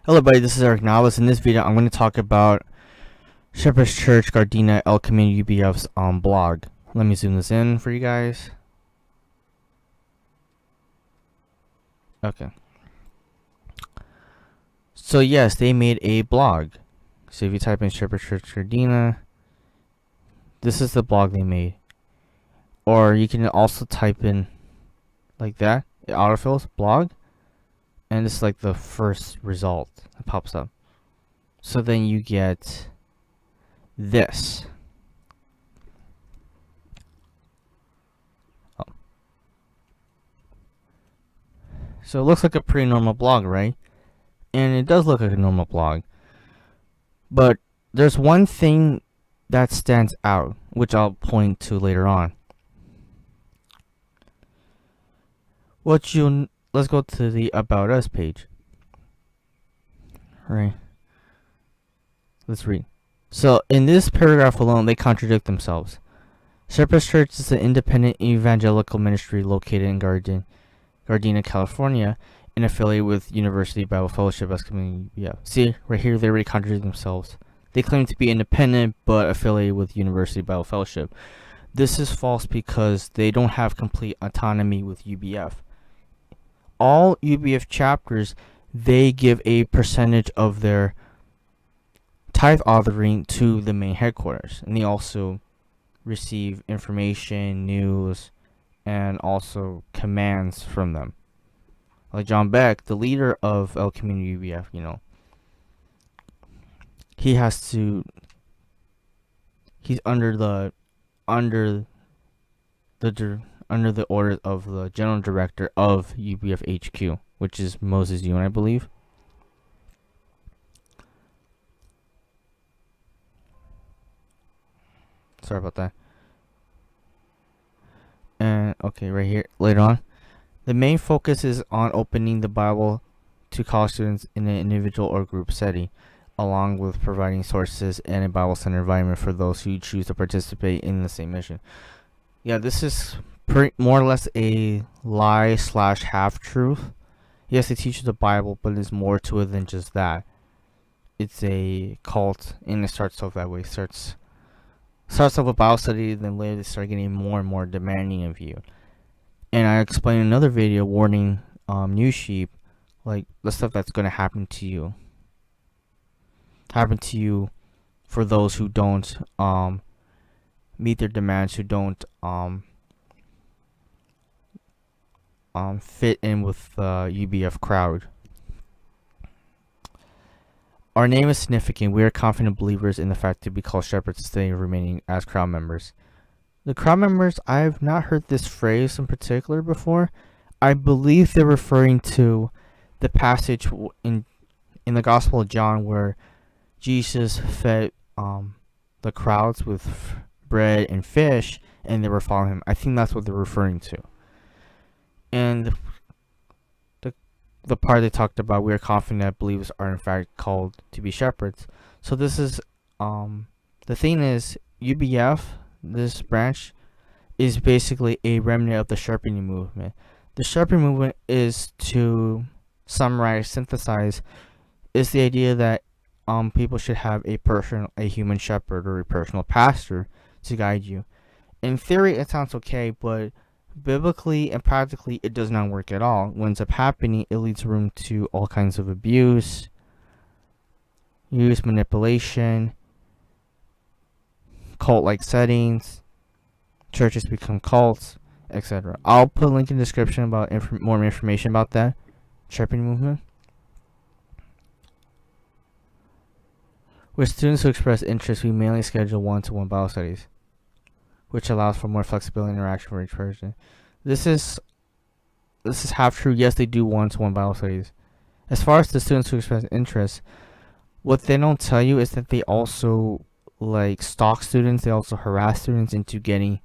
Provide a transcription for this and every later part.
Hello everybody, this is Eric Navas. In this video, I'm going to talk about Church Gardena El Camino UBF's blog. Let me zoom this in for you guys. Okay. So yes, they made a blog. So if you type in Shepherd Church Gardena, this is the blog they made. Or you can also type in like that, it autofills blog, and this is like the first result that pops up. So then you get this. So it looks like a pretty normal blog, right? And it does look like a normal blog. But there's one thing that stands out, which I'll point to later on. Let's go to the About Us page. Right. Let's read. So in this paragraph alone, they contradict themselves. Shepherd's Church is an independent evangelical ministry located in Gardena, California, and affiliated with University Bible Fellowship as community. Yeah, see, right here they already contradict themselves. They claim to be independent, but affiliated with University Bible Fellowship. This is false because they don't have complete autonomy with UBF. All UBF chapters, they give a percentage of their tithe offering to the main headquarters, and they also receive information, news, and also commands from them. Like John Beck, the leader of El Camino UBF, he's under the orders of the general director of UBF HQ, which is Moses Yoon, I believe. Sorry about that. And okay, right here, later on. The main focus is on opening the Bible to college students in an individual or group setting, along with providing sources and a Bible-centered environment for those who choose to participate in the same mission. Yeah, this is more or less a lie / half-truth. Yes, they teach the Bible, but there's more to it than just that. It's a cult, and it starts off that way. Starts off with Bible study, then later they start getting more and more demanding of you. And I explained in another video warning new sheep, like the stuff that's going to happen to you. Happen to you for those who don't meet their demands, who don't fit in with the UBF crowd. Our name is significant. We are confident believers in the fact to be called shepherds today, remaining as crowd members. The crowd members, I've not heard this phrase in particular before. I believe they're referring to the passage in the Gospel of John where Jesus fed the crowds with bread and fish, and they were following him. I think that's what they're referring to. And the part they talked about, we are confident that believers are in fact called to be shepherds. So this is the thing is, UBF, this branch, is basically a remnant of the shepherding movement. The shepherding movement is, to synthesize, is the idea that people should have a human shepherd or a personal pastor to guide you. In theory, it sounds okay, but biblically and practically, it does not work at all. What ends up happening, it leads room to all kinds of abuse, manipulation, cult-like settings, churches become cults, etc. I'll put a link in the description about more information about that shepherding movement. With students who express interest, we mainly schedule one-to-one Bible studies, which allows for more flexibility and interaction for each person. This is half true. Yes, they do one-to-one Bible studies. As far as the students who express interest, what they don't tell you is that they also stalk students. They also harass students into getting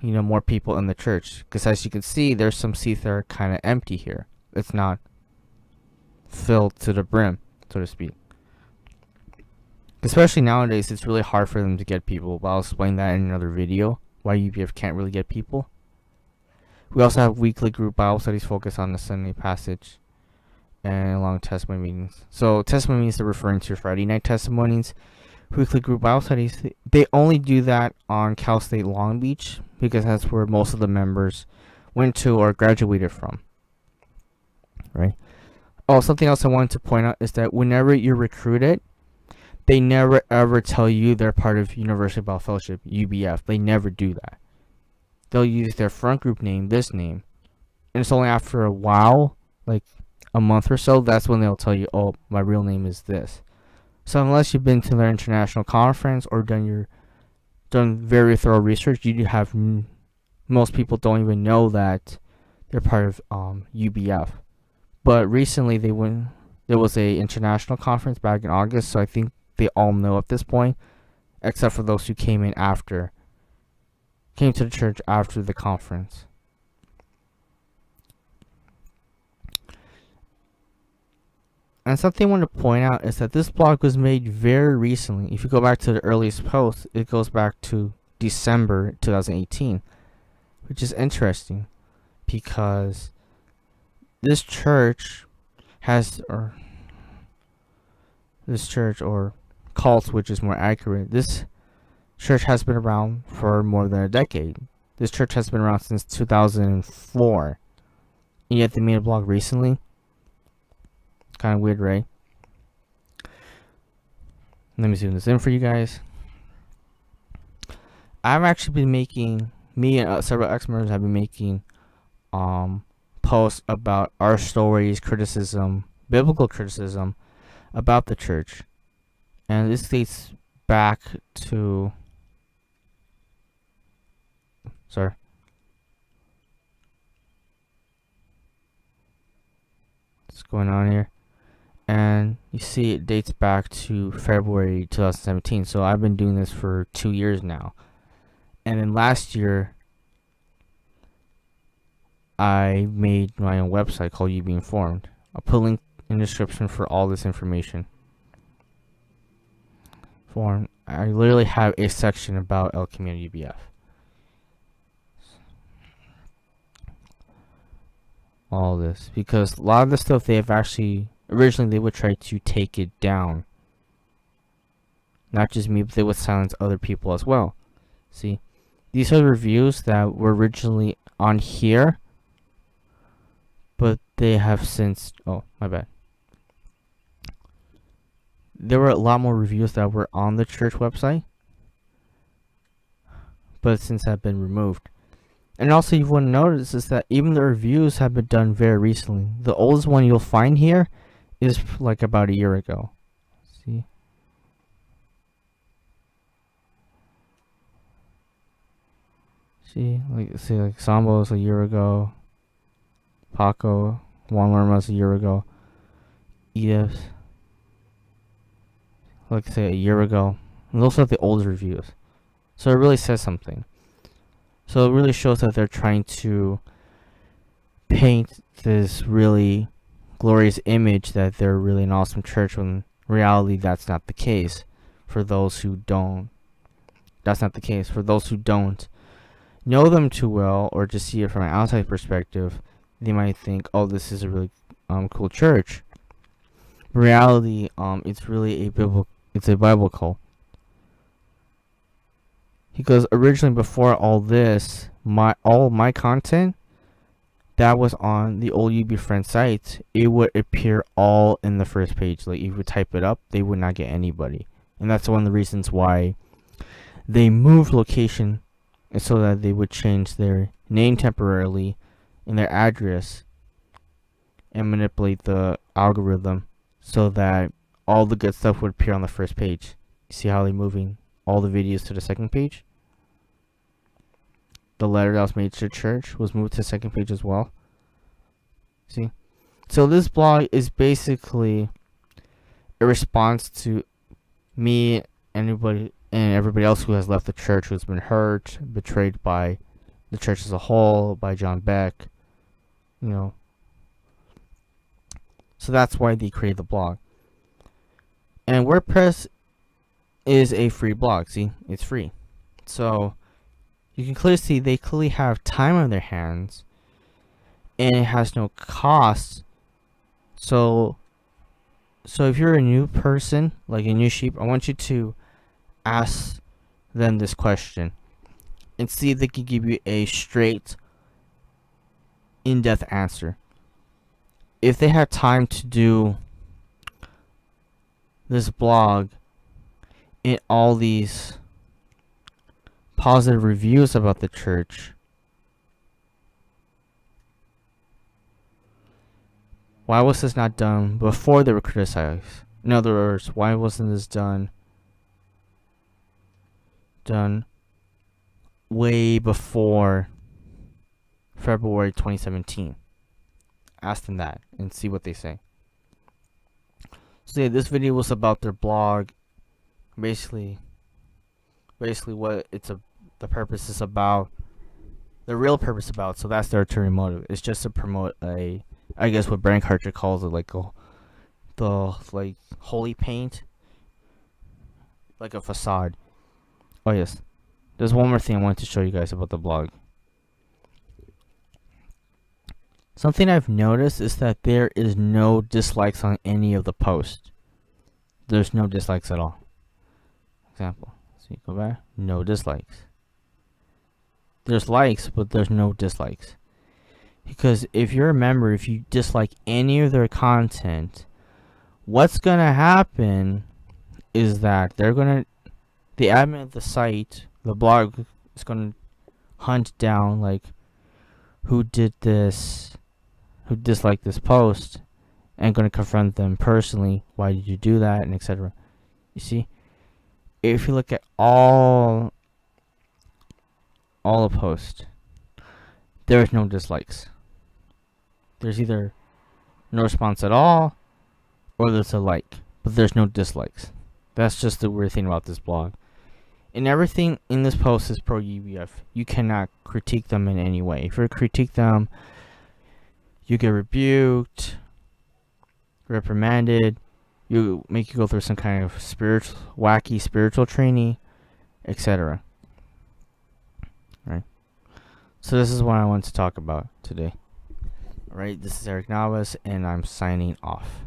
more people in the church. Because as you can see, there's some seats that are kind of empty here. It's not filled to the brim, so to speak. Especially nowadays, it's really hard for them to get people. But I'll explain that in another video, why UBF can't really get people. We also have weekly group Bible studies focused on the Sunday passage and long testimony meetings. So testimony meetings are referring to Friday night testimonies, weekly group Bible studies. They only do that on Cal State Long Beach because that's where most of the members went to or graduated from. Right? Oh, something else I wanted to point out is that whenever you're recruited, they never ever tell you they're part of University Bible Fellowship, UBF. They never do that. They'll use their front group name, this name, and it's only after a while, like a month or so, that's when they'll tell you, oh, my real name is this. So unless you've been to their international conference or done very thorough research, most people don't even know that they're part of UBF. But recently there was a international conference back in August, so I think they all know at this point, except for those who came to the church after the conference. And something I want to point out is that this blog was made very recently. If you go back to the earliest post, it goes back to December 2018, which is interesting because this church or cult, which is more accurate, this church has been around for more than a decade. This church has been around since 2004, and yet they made a blog recently. Kind of weird, right? Let me zoom this in for you guys. I've actually been making, me and several ex-members have been making posts about our stories, criticism, biblical criticism about the church. And this dates back to, what's going on here? And you see it dates back to February 2017. So I've been doing this for 2 years now. And then last year, I made my own website called You Be Informed. I'll put a link in the description for all this information. I literally have a section about El Camino UBF. All this. Because a lot of the stuff they have actually, originally they would try to take it down. Not just me, but they would silence other people as well. See? These are the reviews that were originally on here, but they have since, oh, my bad. There were a lot more reviews that were on the church website, but since have been removed. And also you want to notice is that even the reviews have been done very recently. The oldest one you'll find here is like about a year ago. See? Like Sambo's a year ago. Paco, Juan Lerma's a year ago. Edith's, like say a year ago. And those are the old reviews. So it really says something. So it really shows that they're trying to paint this really glorious image that they're really an awesome church, when in reality that's not the case. For those who don't, know them too well, or just see it from an outside perspective, they might think, oh, this is a really cool church. In reality, it's really a Bible cult. Because originally, before all this, all my content that was on the old UB Friend site, it would appear all in the first page. Like if you would type it up, they would not get anybody. And that's one of the reasons why they moved location, so that they would change their name temporarily and their address and manipulate the algorithm so that all the good stuff would appear on the first page. You see how they're moving all the videos to the second page? The letter that was made to the church was moved to the second page as well. See? So this blog is basically a response to me and everybody else who has left the church, who's been hurt, betrayed by the church as a whole, by John Beck, you know. So that's why they created the blog. And WordPress is a free blog. See, it's free. So you can clearly see they clearly have time on their hands, and it has no cost So if you're a new person, like a new sheep, I want you to ask them this question and see if they can give you a straight, in-depth answer. If they had time to do this blog and all these positive reviews about the church, why was this not done before they were criticized? In other words, why wasn't this done way before February 2017? Ask them that and see what they say. So yeah, this video was about their blog. Basically what the purpose is about. The real purpose about. So that's their ulterior motive. It's just to promote I guess what Brand Carter calls it, the holy paint, like a facade. Oh yes, there's one more thing I wanted to show you guys about the blog. Something I've noticed is that there is no dislikes on any of the posts. There's no dislikes at all. Example. So you go back, no dislikes. There's likes, but there's no dislikes. Because if you're a member, if you dislike any of their content, what's gonna happen is that the admin of the site, the blog, is gonna hunt down like who did this, who disliked this post, and gonna confront them personally. Why did you do that, and etc. You see, if you look at all the posts, there's no dislikes. There's either no response at all, or there's a like, but there's no dislikes. That's just the weird thing about this blog. And everything in this post is pro UBF. You cannot critique them in any way. If you critique them, you get rebuked, reprimanded, you go through some kind of wacky spiritual training, etc. Right? So this is what I want to talk about today. Alright, this is Eric Navas, and I'm signing off.